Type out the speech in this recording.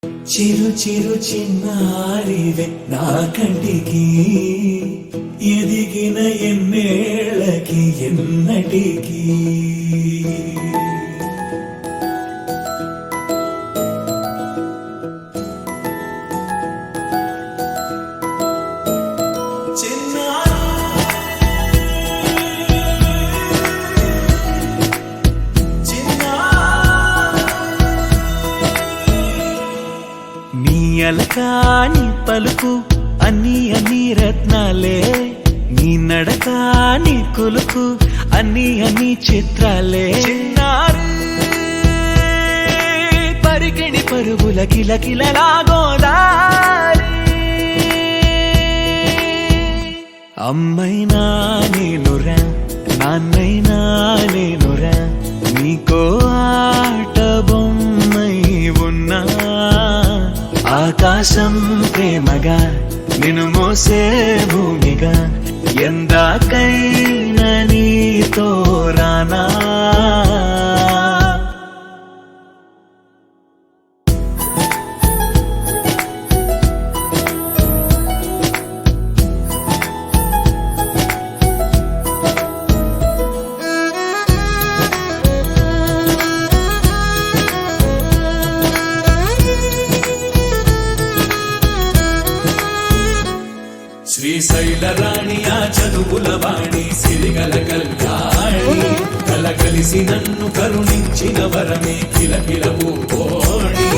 చిరు చిరు చిన్నారివే నా కంటికి ఎదిగిన ఎన్నేళ్ళకి ఎన్నటికి అలకాని పలుకు అన్ని అన్ని రత్నాలే నీ నడక నీ కులుకు అన్ని అన్ని చిత్రాలే చిన్నారు పరికిణి పరుగుల కిలకిలలా గోదారి అమ్మైనా నేనురా నాన్నైనా నేనురా నీకో ఆట బొమ్మై ఉన్నా ఆకాశం ప్రేమగా నిన్ను మోసే భూమిగా ఎందాకైనా నీతో రానా శ్రీశైల రాణి ఆ చదువుల వాణి సిరిగల కళ్యాణి కలగలిసి నన్ను కరుణించిన వరమే కిలకిల పూకోణి